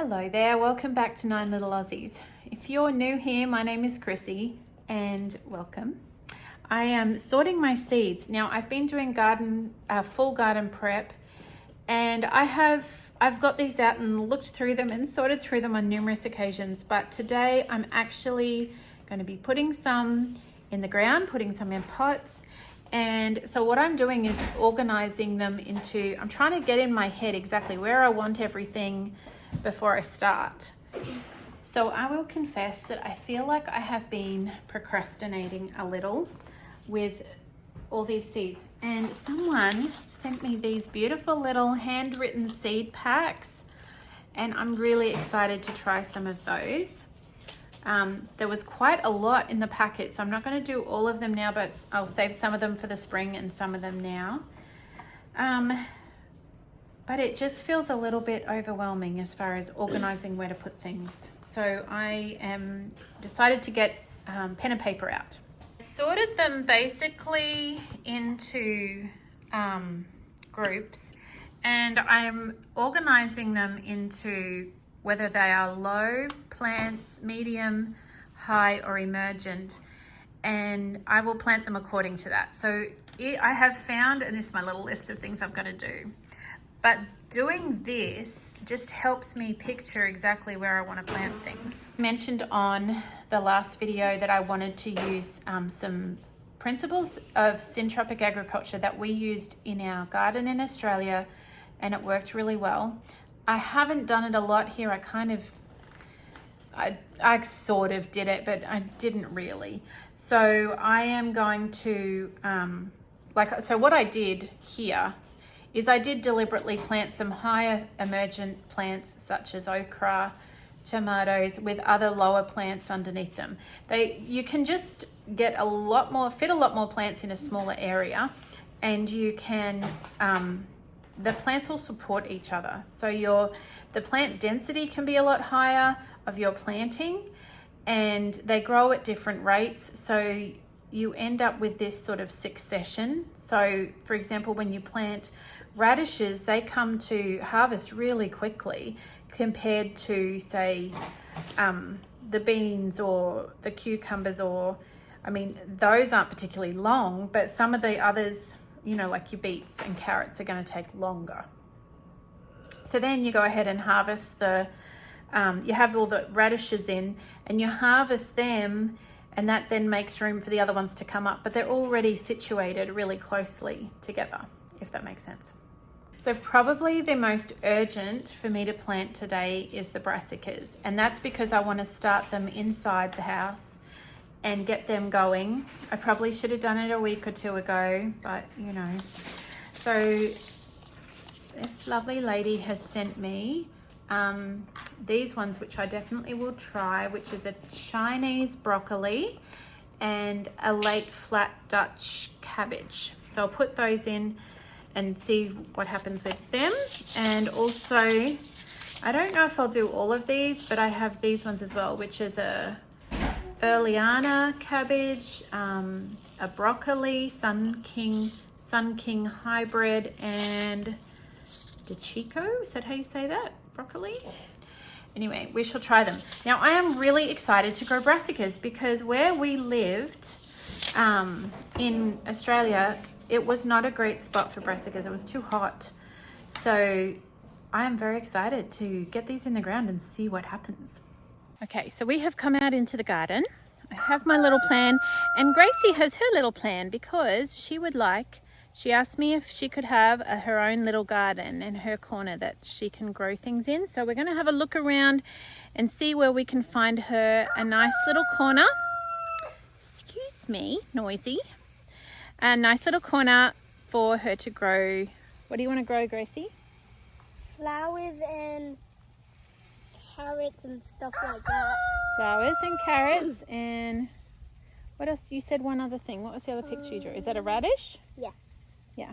Hello there, welcome back to Nine Little Aussies. If you're new here, my name is Gracie and welcome. I am sorting my seeds. Now I've been doing full garden prep, and I've got these out and looked through them and sorted through them on numerous occasions, but today I'm actually going to be putting some in the ground, putting some in pots. And so what I'm doing is organizing them into, I'm trying to get in my head exactly where I want everything before I start. So I will confess that I feel like I have been procrastinating a little with all these seeds, and someone sent me these beautiful little handwritten seed packs, and I'm really excited to try some of those. There was quite a lot in the packet, so I'm not going to do all of them now, but I'll save some of them for the spring and some of them now. But it just feels a little bit overwhelming as far as organizing where to put things. So I am decided to get pen and paper out. Sorted them basically into groups, and I'm organizing them into whether they are low plants, medium, high, or emergent, and I will plant them according to that. So I have found, and this is my little list of things I've got to do, but doing this just helps me picture exactly where I want to plant things. I mentioned on the last video that I wanted to use some principles of syntropic agriculture that we used in our garden in Australia, and it worked really well. I haven't done it a lot here. I sort of did it, but I didn't really. So I am going to, so what I did here is I did deliberately plant some higher emergent plants such as okra, tomatoes, with other lower plants underneath them. You can just get fit a lot more plants in a smaller area, and you can, the plants will support each other. So the plant density can be a lot higher of your planting, and they grow at different rates. So you end up with this sort of succession. So for example, when you plant radishes, they come to harvest really quickly compared to, say, the beans or the cucumbers, those aren't particularly long, but some of the others, like your beets and carrots, are going to take longer. So then you go ahead and harvest you have all the radishes in, and you harvest them, and that then makes room for the other ones to come up, but they're already situated really closely together, if that makes sense. So probably the most urgent for me to plant today is the brassicas, and that's because I want to start them inside the house and get them going. I probably should have done it a week or two ago, but So this lovely lady has sent me these ones, which I definitely will try, which is a Chinese broccoli and a late flat Dutch cabbage. So I'll put those in and see what happens with them. And also, I don't know if I'll do all of these, but I have these ones as well, which is a Earliana cabbage, a broccoli, Sun King hybrid, and DeChico, is that how you say that? Broccoli? Anyway, we shall try them. Now, I am really excited to grow brassicas because where we lived in Australia, it was not a great spot for brassicas. It was too hot. So I am very excited to get these in the ground and see what happens. Okay, so we have come out into the garden. I have my little plan, and Gracie has her little plan because she asked me if she could have her own little garden in her corner that she can grow things in. So we're going to have a look around and see where we can find her a nice little corner. Excuse me, noisy. A nice little corner for her to grow. What do you want to grow, Gracie? Flowers and carrots and stuff like that. Flowers and carrots, and what else? You said one other thing. What was the other picture you drew? Is that a radish? Yeah. Yeah,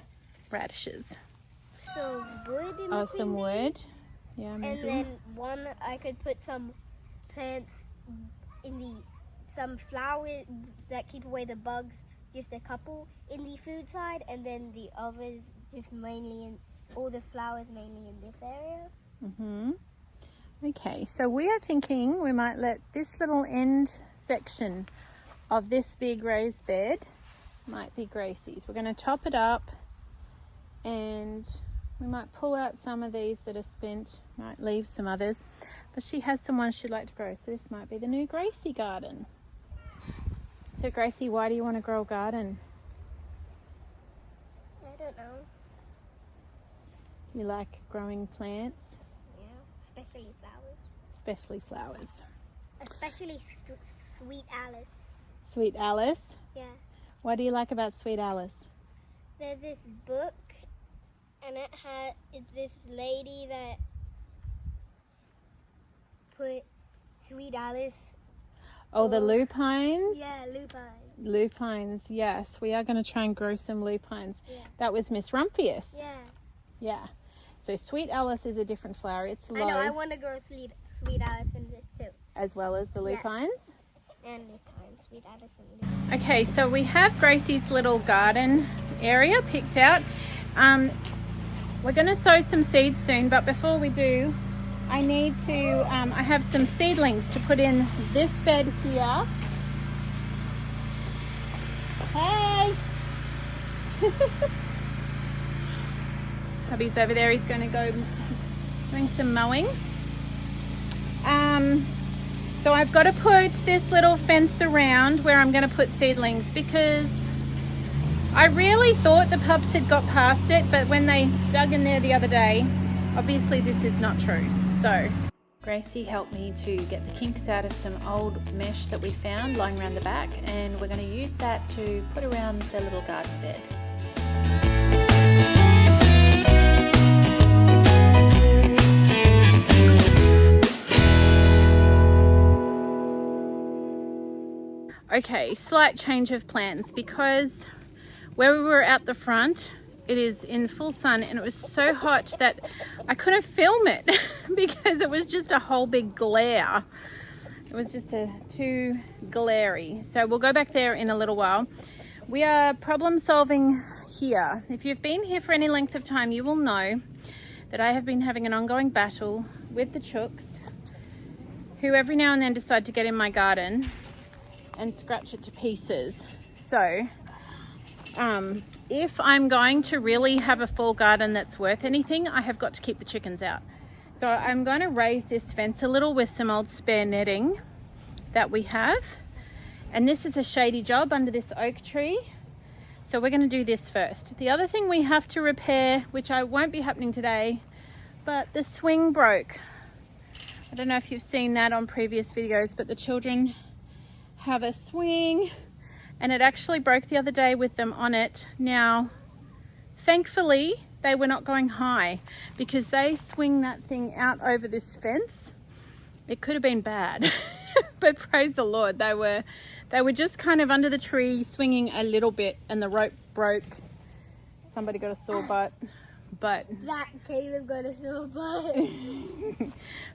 radishes. So wood in Oh, some wood. Yeah, maybe. And then I could put some plants some flowers that keep away the bugs, just a couple in the food side, and then the others just mainly all the flowers mainly in this area. Okay, so we are thinking we might let this little end section of this big raised bed might be Gracie's. We're going to top it up and we might pull out some of these that are spent, might leave some others, but she has some ones she'd like to grow, so this might be the new Gracie garden. So Gracie, why do you want to grow a garden? I don't know. You like growing plants? Yeah, especially flowers. Especially flowers. Especially Sweet Alice. Sweet Alice? Yeah. What do you like about Sweet Alice? There's this book, and it's this lady that put Sweet Alice. Oh, the lupines? Yeah, lupine. Lupines, yes. We are going to try and grow some lupines. Yeah. That was Miss Rumphius. Yeah. Yeah. So Sweet Alice is a different flower. It's low. I know, I want to grow Sweet Alice in this too. As well as the lupines? And lupines, Sweet Alice and lupines. Okay, so we have Gracie's little garden area picked out. We're going to sow some seeds soon, but before we do, I need to, I have some seedlings to put in this bed here. Hey! Hubby's over there, he's going to go doing some mowing. So I've got to put this little fence around where I'm going to put seedlings because I really thought the pups had got past it, but when they dug in there the other day, obviously this is not true. So Gracie helped me to get the kinks out of some old mesh that we found lying around the back, and we're going to use that to put around the little garden bed. Okay, slight change of plans because where we were at the front, it is in full sun and it was so hot that I couldn't film it because it was just a whole big glare. It was just too glary. So we'll go back there in a little while. We are problem solving here. If you've been here for any length of time, you will know that I have been having an ongoing battle with the chooks who every now and then decide to get in my garden and scratch it to pieces. So if I'm going to really have a fall garden that's worth anything, I have got to keep the chickens out. So I'm going to raise this fence a little with some old spare netting that we have. And this is a shady job under this oak tree. So we're going to do this first. The other thing we have to repair, which I won't be happening today, but the swing broke. I don't know if you've seen that on previous videos, but the children have a swing and it actually broke the other day with them on it. Now, thankfully, they were not going high because they swing that thing out over this fence. It could have been bad, but praise the Lord, they were just kind of under the tree swinging a little bit and the rope broke. Somebody got a sore butt, but that Caleb got a sore butt.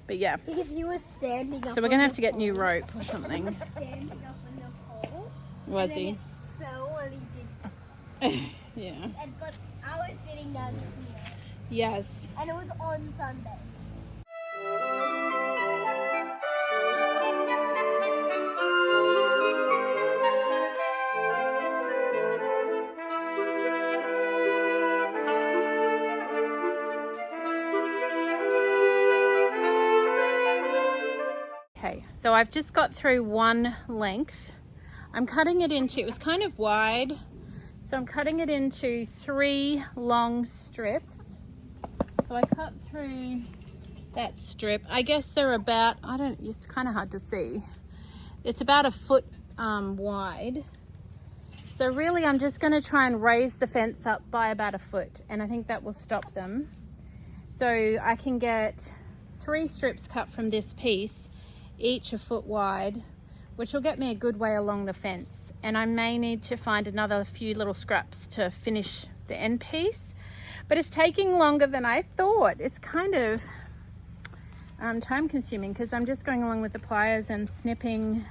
But yeah, because he was standing up. So we're gonna have to get new rope or something. Standing up on the pole. Was he? So when he did. Yeah. But I was sitting down here. Yes. And it was on Sunday. Okay, so I've just got through one length. I'm cutting it into, it was kind of wide, so I'm cutting it into 3 long strips. So I cut through that strip. I guess they're about, it's kind of hard to see. It's about 1 foot wide. So really I'm just going to try and raise the fence up by about 1 foot, and I think that will stop them. So I can get 3 strips cut from this piece, each 1 foot wide, which will get me a good way along the fence. And I may need to find another few little scraps to finish the end piece, but it's taking longer than I thought. It's kind of time consuming because I'm just going along with the pliers and snipping,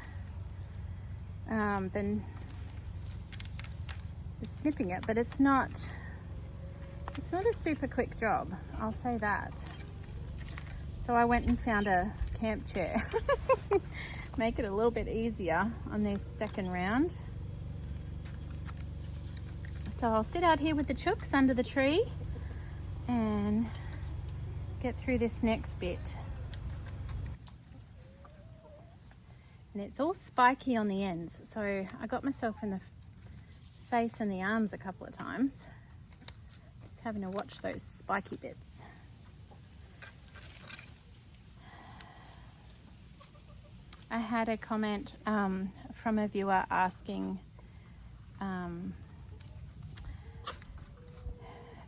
then just snipping it, but it's not a super quick job, I'll say that. So I went and found a camp chair. Make it a little bit easier on this second round. So I'll sit out here with the chooks under the tree and get through this next bit. And it's all spiky on the ends, so I got myself in the face and the arms a couple of times. Just having to watch those spiky bits. I had a comment from a viewer asking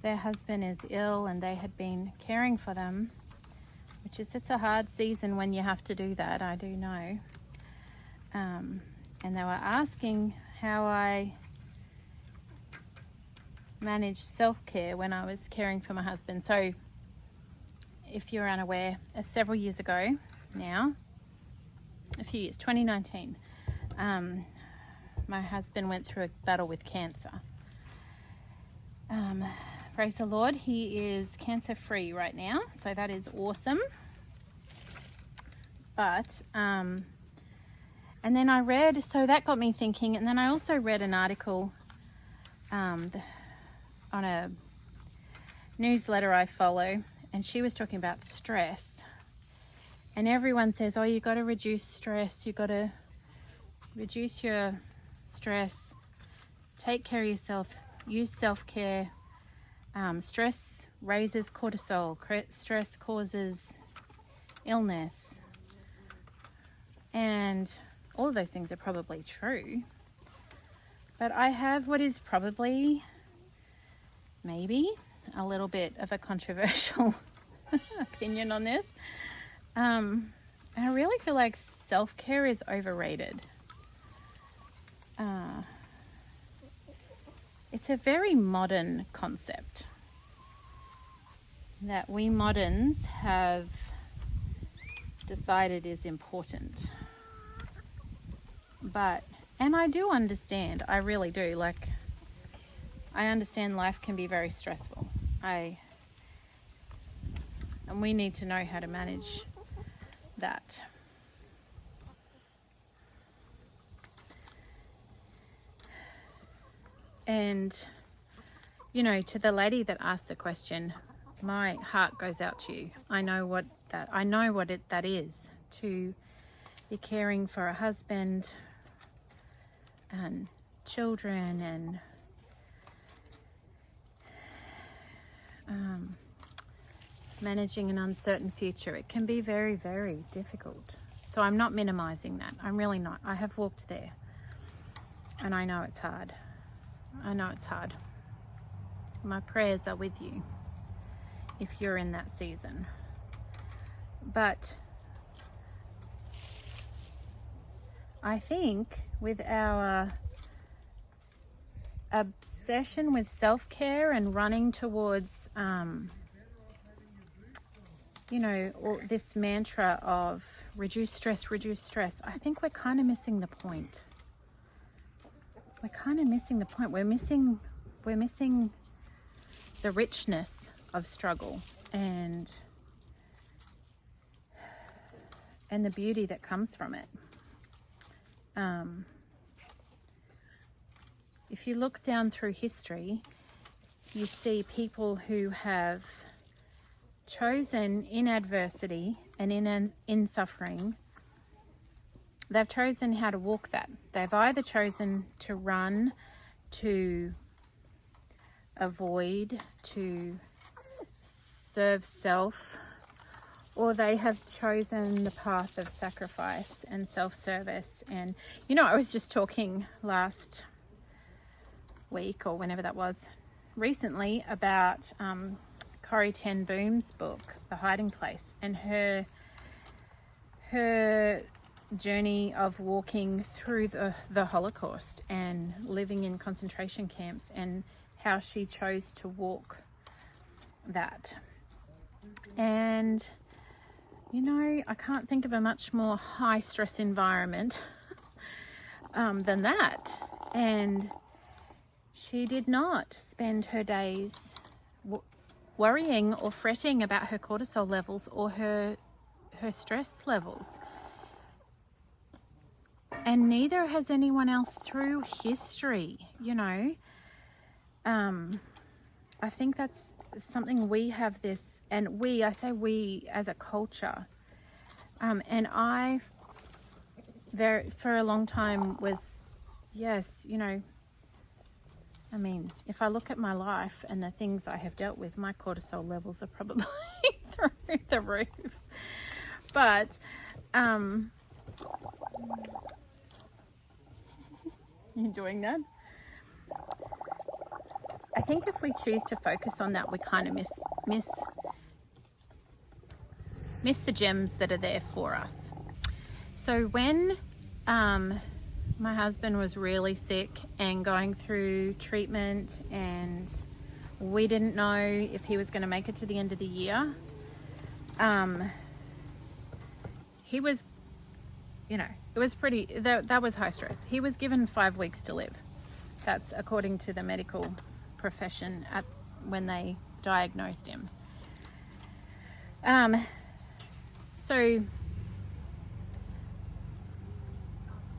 their husband is ill and they had been caring for them, which is, it's a hard season when you have to do that, I do know. And they were asking how I managed self-care when I was caring for my husband. So if you're unaware, several years ago now, a few years, 2019, my husband went through a battle with cancer. Praise the Lord, he is cancer free right now, so that is awesome. But and then I read, so that got me thinking, and then I also read an article on a newsletter I follow, and she was talking about stress. And everyone says, oh, you got to reduce stress, you got to reduce your stress, take care of yourself, use self-care. Stress raises cortisol, stress causes illness, and all of those things are probably true. But I have what is probably, maybe, a little bit of a controversial opinion on this. I really feel like self-care is overrated. It's a very modern concept that we moderns have decided is important. But, and I do understand, I really do, like, I understand life can be very stressful. And we need to know how to manage that. And, you know, to the lady that asked the question, my heart goes out to you. I know what that is, to be caring for a husband and children and managing an uncertain future. It can be very, very difficult. So I'm not minimizing that. I'm really not. I have walked there and I know it's hard. I know it's hard. My prayers are with you if you're in that season. But I think with our obsession with self-care and running towards, you know, this mantra of reduce stress, I think we're kind of missing the point. We're kind of missing the point. We're missing the richness of struggle and the beauty that comes from it. If you look down through history, you see people who have chosen in adversity and in suffering, they've chosen how to walk that. They've either chosen to run, to avoid, to serve self, or they have chosen the path of sacrifice and self-service. And, you know, I was just talking last week or whenever that was, recently, about Corrie ten Boom's book, The Hiding Place, and her journey of walking through the Holocaust and living in concentration camps, and how she chose to walk that. And, you know, I can't think of a much more high stress environment than that. And she did not spend her days worrying or fretting about her cortisol levels or her her stress levels. And neither has anyone else through history, you know. I think that's something we have this, and I say we as a culture. And I, for a long time was, yes, you know, I mean, if I look at my life and the things I have dealt with, my cortisol levels are probably through the roof. But, you enjoying that? I think if we choose to focus on that, we kind of miss the gems that are there for us. So when my husband was really sick and going through treatment, and we didn't know if he was going to make it to the end of the year, he was, you know, it was pretty, that was high stress. He was given 5 weeks to live. That's according to the medical profession when they diagnosed him. So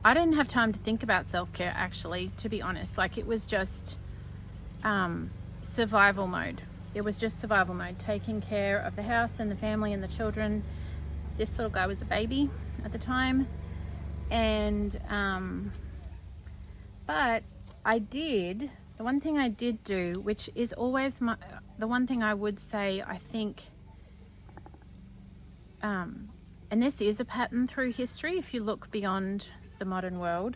I didn't have time to think about self-care, actually, to be honest. Like, it was just survival mode. It was just survival mode, taking care of the house and the family and the children. This little guy was a baby at the time. And but the one thing I did do, which is always the one thing I would say, I think, and this is a pattern through history if you look beyond the modern world,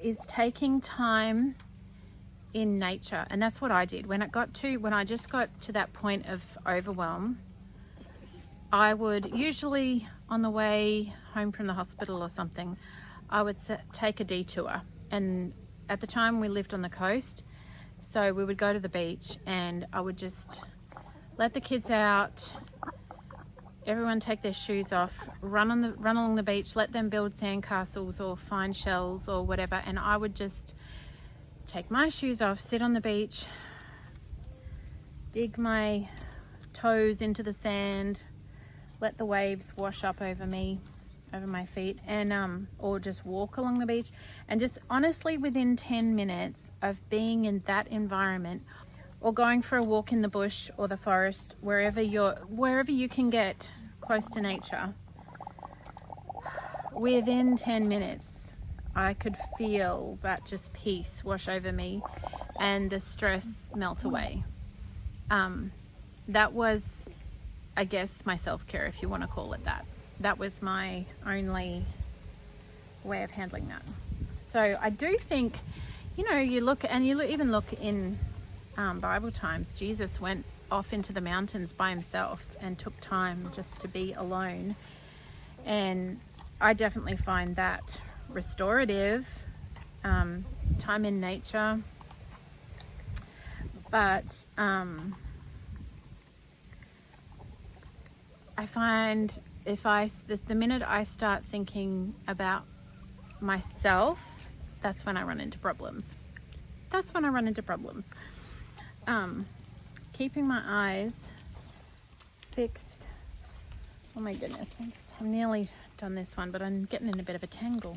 is taking time in nature. And that's what I did when I just got to that point of overwhelm. I would usually, on the way home from the hospital or something, I would take a detour. And at the time we lived on the coast, so we would go to the beach, and I would just let the kids out, everyone take their shoes off, run along the beach, let them build sandcastles or find shells or whatever, and I would just take my shoes off, sit on the beach, dig my toes into the sand, let the waves wash up over me, over my feet, and or just walk along the beach. And just honestly, within 10 minutes of being in that environment, or going for a walk in the bush or the forest, wherever you can get close to nature, within 10 minutes I could feel that just peace wash over me and the stress melt away. That was, I guess, my self-care, if you want to call it that. That was my only way of handling that. So I do think, you know, even look in Bible times, Jesus went off into the mountains by himself and took time just to be alone. And I definitely find that restorative, time in nature. But I find the minute I start thinking about myself, that's when I run into problems. Keeping my eyes fixed. Oh my goodness, I've nearly done this one, but I'm getting in a bit of a tangle.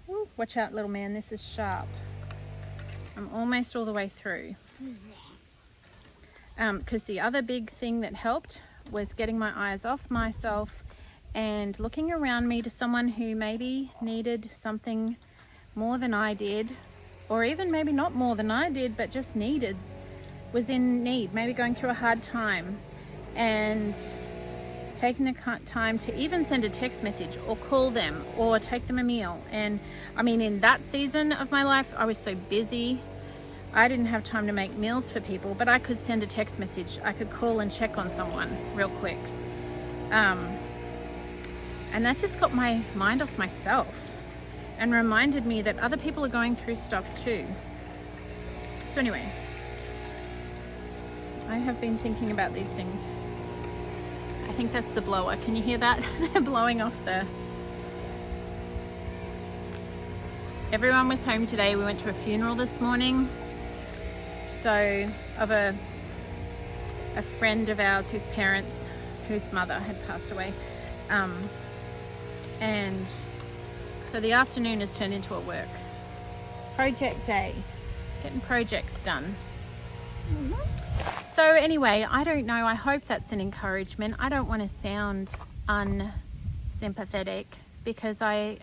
Ooh, watch out, little man, this is sharp. I'm almost all the way through. Because the other big thing that helped was getting my eyes off myself and looking around me to someone who maybe needed something more than I did, or even maybe not more than I did, but just was in need, maybe going through a hard time, and taking the time to even send a text message or call them or take them a meal. And I mean, in that season of my life, I was so busy, I didn't have time to make meals for people, but I could send a text message, I could call and check on someone real quick. And that just got my mind off myself and reminded me that other people are going through stuff too. So anyway, I have been thinking about these things. I think that's the blower. Can you hear that? They're blowing off the... Everyone was home today. We went to a funeral this morning. So, of a friend of ours whose parents whose mother had passed away. And so the afternoon has turned into a work project day, getting projects done. So anyway, I don't know, I hope that's an encouragement. I don't want to sound unsympathetic, because I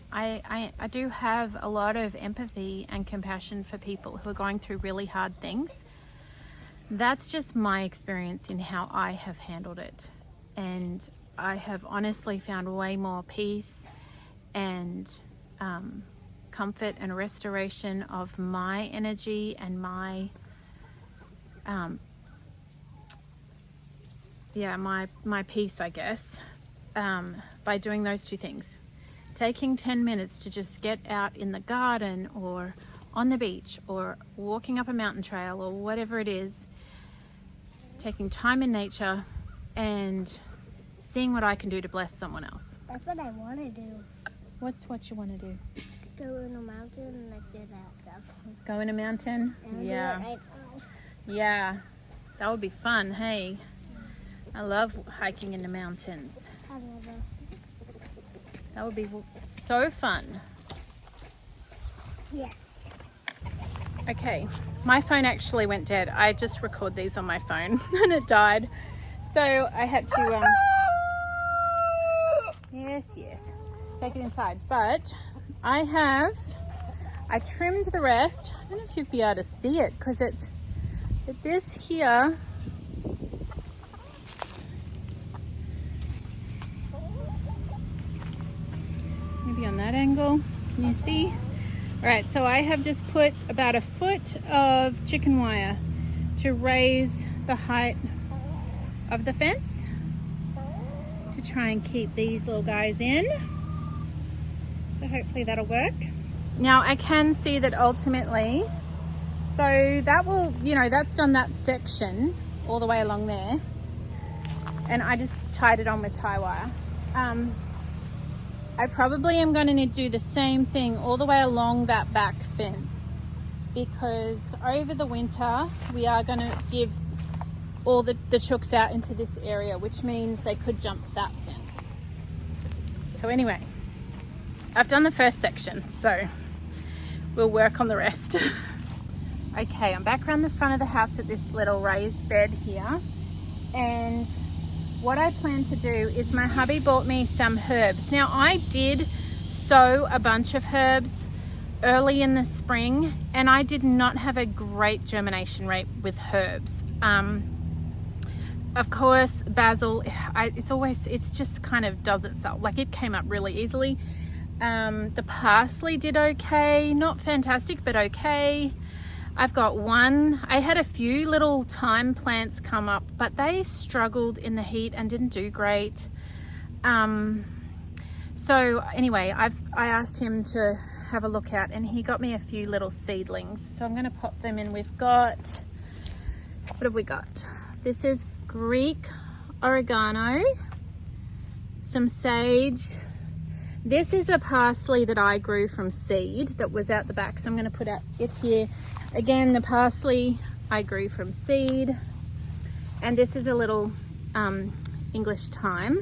do have a lot of empathy and compassion for people who are going through really hard things. That's just my experience in how I have handled it. And I have honestly found way more peace and comfort and restoration of my energy and my my peace, I guess, by doing those two things. Taking 10 minutes to just get out in the garden or on the beach or walking up a mountain trail or whatever it is, taking time in nature and seeing what I can do to bless someone else. That's what I want to do. What's what you want to do? Go in a mountain and like do that stuff. Go in a mountain? And Yeah. do it right now. Yeah. That would be fun, hey? I love hiking in the mountains. I've never. That would be so fun. Yes. Okay, my phone actually went dead. I just record these on my phone and it died. So I had to, yes, take it inside. But I trimmed the rest. I don't know if you'd be able to see it because it's this here. Maybe on that angle, can you see? All right, so I have just put about a foot of chicken wire to raise the height of the fence to try and keep these little guys in. So hopefully that'll work. Now I can see that ultimately, so that will, that's done that section all the way along there. And I just tied it on with tie wire. I probably am going to need to do the same thing all the way along that back fence, because over the winter we are going to give all the chooks out into this area, which means they could jump that fence. So anyway, I've done the first section, so we'll work on the rest. Okay, I'm back around the front of the house at this little raised bed here, and what I plan to do is my hubby bought me some herbs. Now I did sow a bunch of herbs early in the spring and I did not have a great germination rate with herbs. Of course, basil, it's just kind of does itself. Like it came up really easily. The parsley did okay, not fantastic, but okay. I've got one. I had a few little thyme plants come up, but they struggled in the heat and didn't do great. So anyway, I asked him to have a look at, and he got me a few little seedlings. So I'm going to pop them in. We've got, what have we got? This is Greek oregano, some sage. This is a parsley that I grew from seed that was out the back. So I'm going to put it here. Again, the parsley I grew from seed, and this is a little English thyme.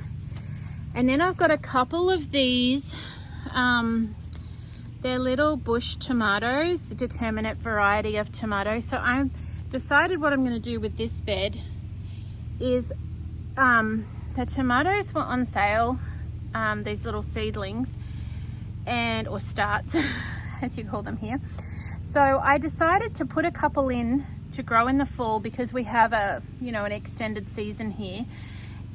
And then I've got a couple of these, they're little bush tomatoes, determinate variety of tomato. So I've decided what I'm going to do with this bed is the tomatoes were on sale, these little seedlings or starts as you call them here. So I decided to put a couple in to grow in the fall because we have an extended season here,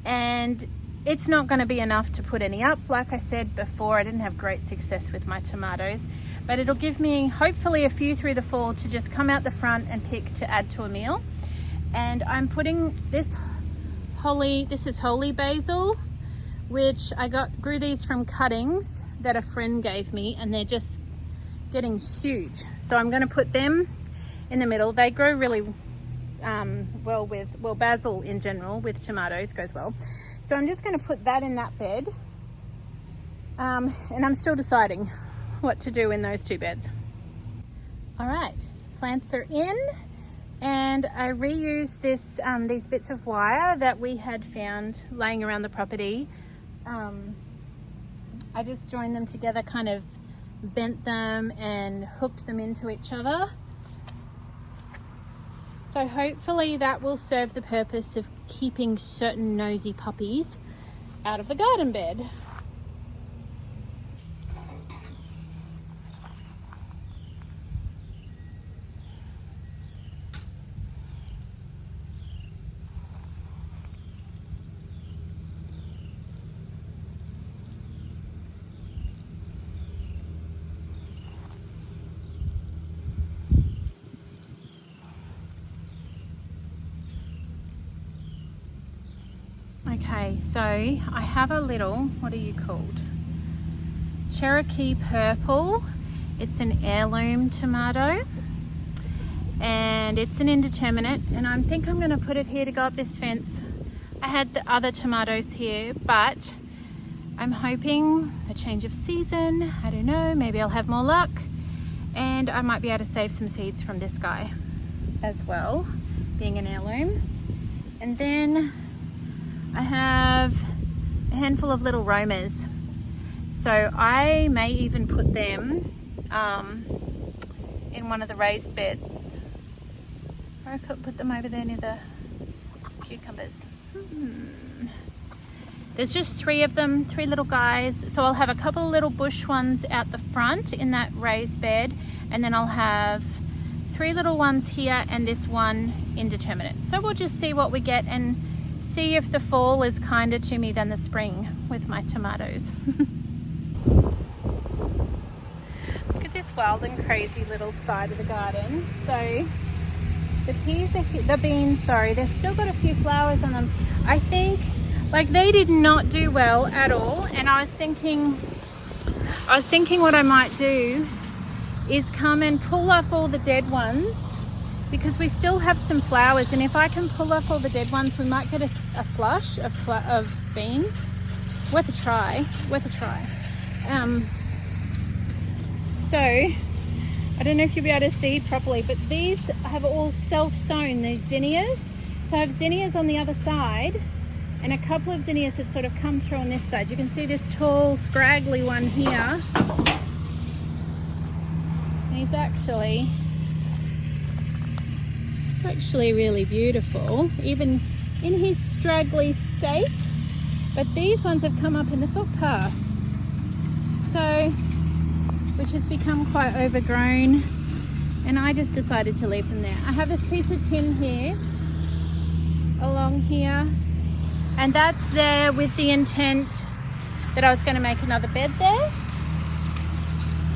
and it's not going to be enough to put any up. Like I said before, I didn't have great success with my tomatoes, but it'll give me hopefully a few through the fall to just come out the front and pick to add to a meal. And I'm putting this is holy basil, which I grew these from cuttings that a friend gave me, and they're just getting huge. So I'm going to put them in the middle. They grow really well basil in general with tomatoes goes well. So I'm just going to put that in that bed. And I'm still deciding what to do in those two beds. All right, plants are in. And I reused this these bits of wire that we had found laying around the property. I just joined them together, kind of bent them and hooked them into each other. So hopefully that will serve the purpose of keeping certain nosy puppies out of the garden bed. Okay, so I have a little, what are you called? Cherokee purple. It's an heirloom tomato and it's an indeterminate, and I think I'm going to put it here to go up this fence. I had the other tomatoes here, but I'm hoping a change of season, I don't know, maybe I'll have more luck and I might be able to save some seeds from this guy as well, being an heirloom. And then I have a handful of little roamers, so I may even put them in one of the raised beds, or I could put them over there near the cucumbers. There's just 3 of them, 3 little guys, so I'll have a couple of little bush ones out the front in that raised bed, and then I'll have 3 little ones here and this one indeterminate. So we'll just see what we get and see if the fall is kinder to me than the spring with my tomatoes. Look at this wild and crazy little side of the garden. So the peas are the beans, sorry, they've still got a few flowers on them. I think like they did not do well at all, and I was thinking what I might do is come and pull off all the dead ones, because we still have some flowers, and if I can pull off all the dead ones, we might get a flush of beans. Worth a try. So I don't know if you'll be able to see properly, but these have all self-sown, these zinnias. So I have zinnias on the other side, and a couple of zinnias have sort of come through on this side. You can see this tall, scraggly one here. And he's actually really beautiful, even in his straggly state. But these ones have come up in the footpath, so which has become quite overgrown, and I just decided to leave them there. I have this piece of tin here along here, and that's there with the intent that I was going to make another bed there,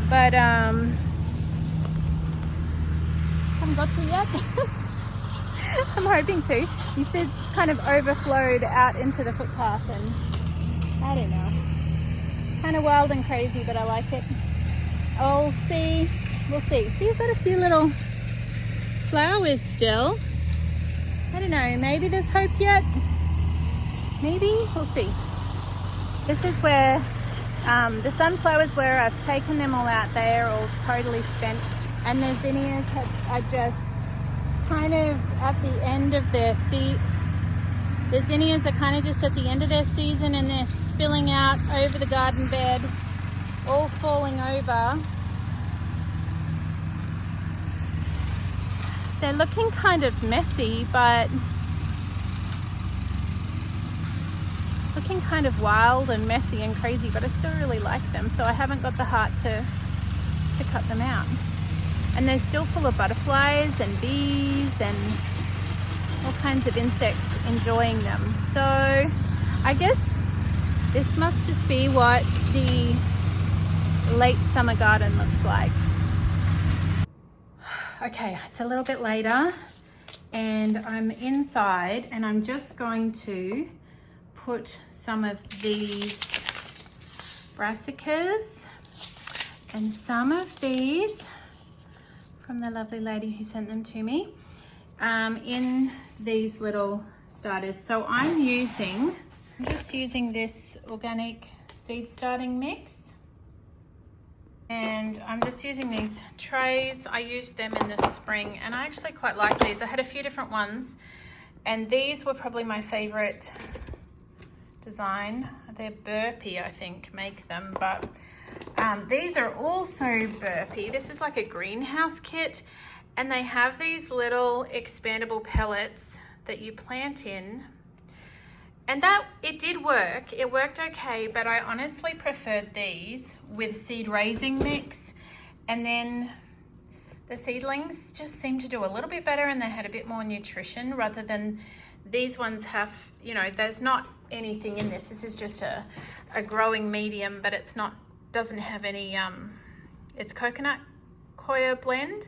but haven't got to yet. I'm hoping to. You said it's kind of overflowed out into the footpath, and I don't know. Kind of wild and crazy, but I like it. I'll see. We'll see. See, I've got a few little flowers still. I don't know. Maybe there's hope yet. Maybe. We'll see. This is where the sunflowers were. I've taken them all out. They are all totally spent, and the zinnias are just kind of at the end of their the zinnias are kind of just at the end of their season, and they're spilling out over the garden bed, all falling over. They're looking kind of messy, but looking kind of wild and messy and crazy, but I still really like them, so I haven't got the heart to cut them out. And they're still full of butterflies and bees and all kinds of insects enjoying them. So I guess this must just be what the late summer garden looks like. Okay, it's a little bit later and I'm inside, and I'm just going to put some of these brassicas and some of these from the lovely lady who sent them to me in these little starters. So I'm just using this organic seed starting mix. And I'm just using these trays. I used them in the spring and I actually quite like these. I had a few different ones and these were probably my favorite design. They're burpee, I think, make them, but these are also burpee. This is like a greenhouse kit and they have these little expandable pellets that you plant in. And that, it did work. It worked okay, but I honestly preferred these with seed raising mix. And then the seedlings just seemed to do a little bit better and they had a bit more nutrition rather than these ones have, you know, there's not anything in this. This is just a growing medium, but it's not, doesn't have any, it's coconut coir blend.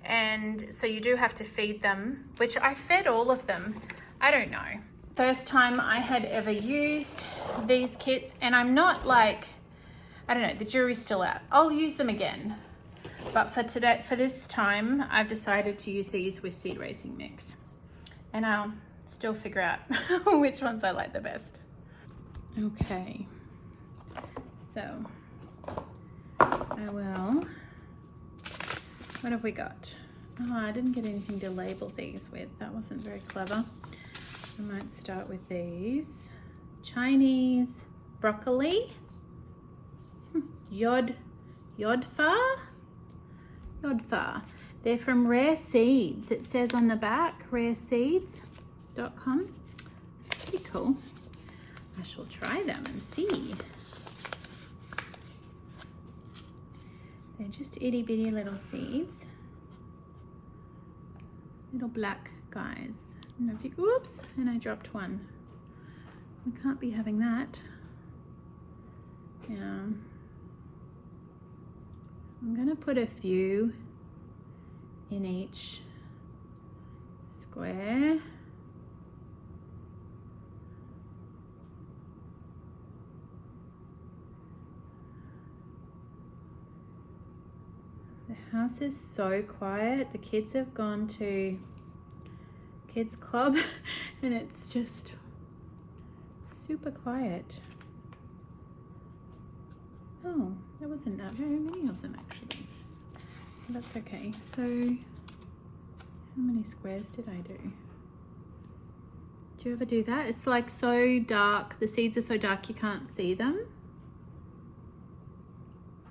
And so you do have to feed them, which I fed all of them. I don't know. First time I had ever used these kits, and I'm not like, I don't know, the jury's still out. I'll use them again. But for today, for this time, I've decided to use these with seed raising mix. And I'll still figure out which ones I like the best. Okay, so I will, what have we got? Oh, I didn't get anything to label these with. That wasn't very clever. I might start with these. Chinese broccoli. Yodfa. They're from Rare Seeds. It says on the back, rareseeds.com. Pretty cool. I shall try them and see. They're just itty bitty little seeds. Little black guys. And I think, oops, and I dropped one. We can't be having that. Yeah. I'm gonna put a few in each square. The house is so quiet. The kids have gone to kids club and it's just super quiet. Oh, there wasn't that very many of them actually. Well, that's okay. So how many squares did I do? Do you ever do that? It's like so dark. The seeds are so dark you can't see them.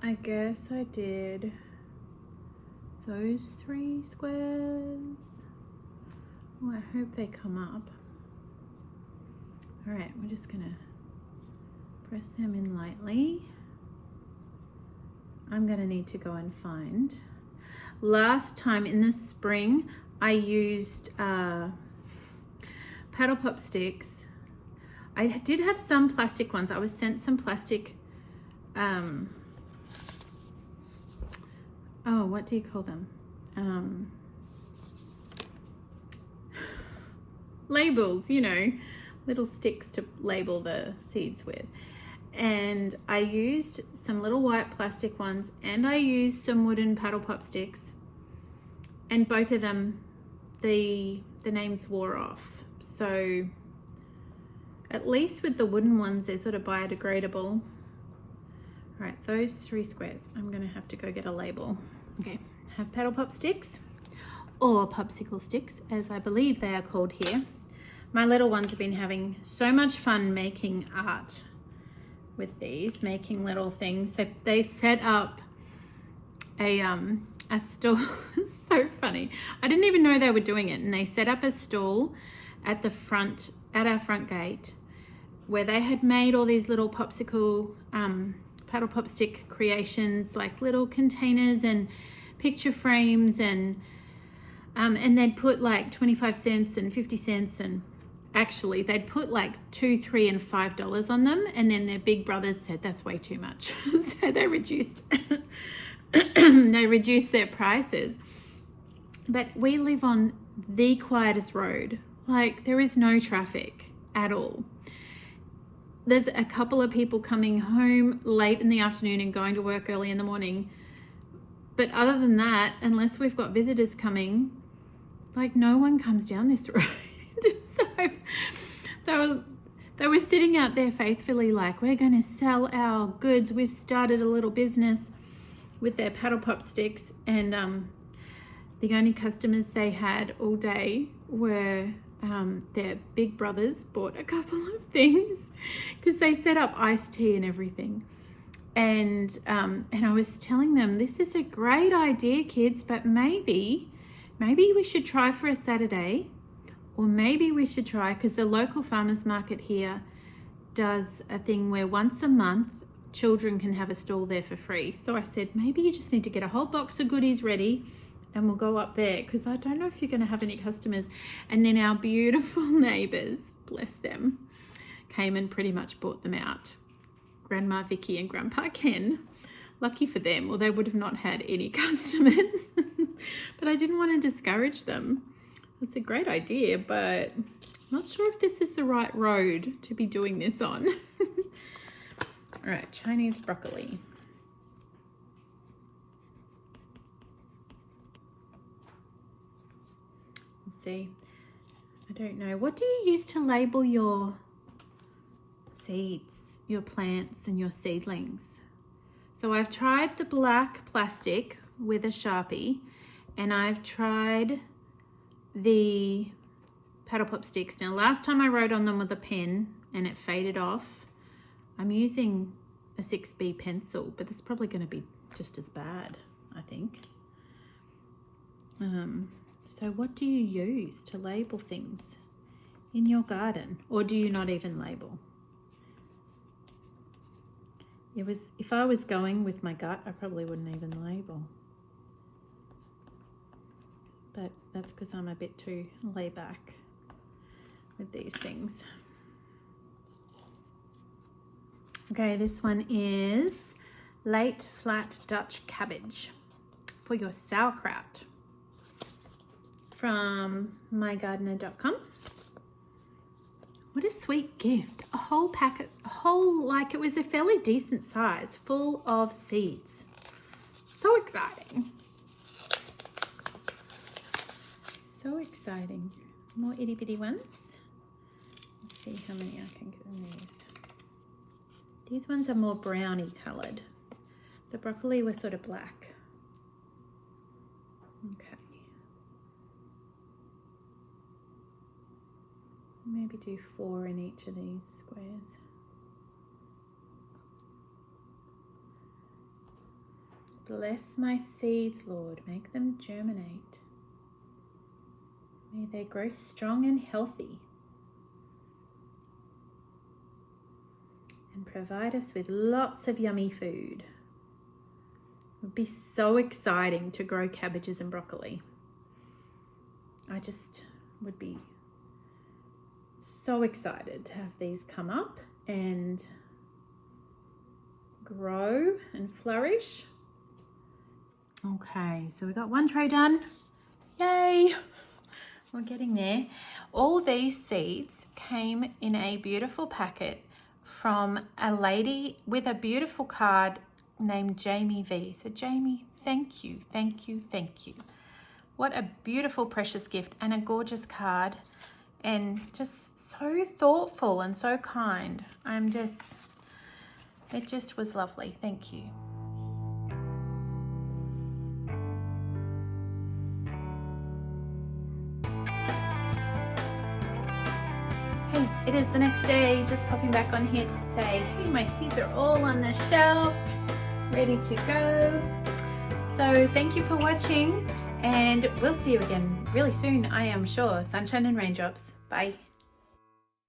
I guess I did those 3 squares. Oh, I hope they come up. All right, we're just gonna press them in lightly. I'm gonna need to go and find. Last time in the spring, I used paddle pop sticks. I did have some plastic ones. I was sent some plastic, oh, what do you call them? Labels, you know, little sticks to label the seeds with. And I used some little white plastic ones and I used some wooden paddle pop sticks, and both of them, the names wore off. So at least with the wooden ones, they're sort of biodegradable. All right, those 3 squares, I'm gonna have to go get a label. Okay, have paddle pop sticks, or popsicle sticks, as I believe they are called here. My little ones have been having so much fun making art with these, making little things. They set up a stall. It's so funny. I didn't even know they were doing it, and they set up a stall at the front, at our front gate, where they had made all these little popsicle paddle pop stick creations, like little containers and picture frames, and they'd put like 25 cents and 50 cents, and actually they'd put like $2, $3 and $5 on them, and then their big brothers said that's way too much. So they reduced their prices. But we live on the quietest road. Like, there is no traffic at all. There's a couple of people coming home late in the afternoon and going to work early in the morning. But other than that, unless we've got visitors coming, like, no one comes down this road. So they were sitting out there faithfully like, we're going to sell our goods. We've started a little business. with their paddle pop sticks, and the only customers they had all day were their big brothers bought a couple of things because they set up iced tea and everything. And I was telling them, this is a great idea, kids, but maybe we should try for a Saturday, or maybe we should try, because the local farmers market here does a thing where once a month children can have a stall there for free. So I said, maybe you just need to get a whole box of goodies ready and we'll go up there, because I don't know if you're going to have any customers. And then our beautiful neighbours, bless them, came and pretty much bought them out. Grandma Vicky and Grandpa Ken. Lucky for them, or they would have not had any customers. But I didn't want to discourage them. It's a great idea, but I'm not sure if this is the right road to be doing this on. All right, Chinese broccoli. Let's see. I don't know. What do you use to label your seeds, your plants and your seedlings? So I've tried the black plastic with a Sharpie, and I've tried the paddle pop sticks. Now last time I wrote on them with a pen and it faded off. I'm using a 6B pencil, but it's probably going to be just as bad, I think. So what do you use to label things in your garden, or do you not even label? If I was going with my gut, I probably wouldn't even label. But that's because I'm a bit too laid back with these things. Okay, this one is late flat Dutch cabbage for your sauerkraut from mygardener.com. What a sweet gift. A whole packet, like it was a fairly decent size, full of seeds. So exciting. So exciting. More itty bitty ones. Let's see how many I can get in these. These ones are more browny coloured. The broccoli was sort of black. Okay. Maybe do 4 in each of these squares. Bless my seeds, Lord. Make them germinate. May they grow strong and healthy. And provide us with lots of yummy food. It would be so exciting to grow cabbages and broccoli. I just would be so excited to have these come up and grow and flourish. Okay, so we got one tray done. Yay! We're getting there. All these seeds came in a beautiful packet from a lady with a beautiful card named Jamie V. So Jamie, thank you, thank you, thank you. What a beautiful, precious gift, and a gorgeous card, and just so thoughtful and so kind. It just was lovely. Thank you. Hey, it is the next day. Just popping back on here to say, hey, my seeds are all on the shelf, ready to go. So thank you for watching, and we'll see you again really soon, I am sure. Sunshine and raindrops. Bye.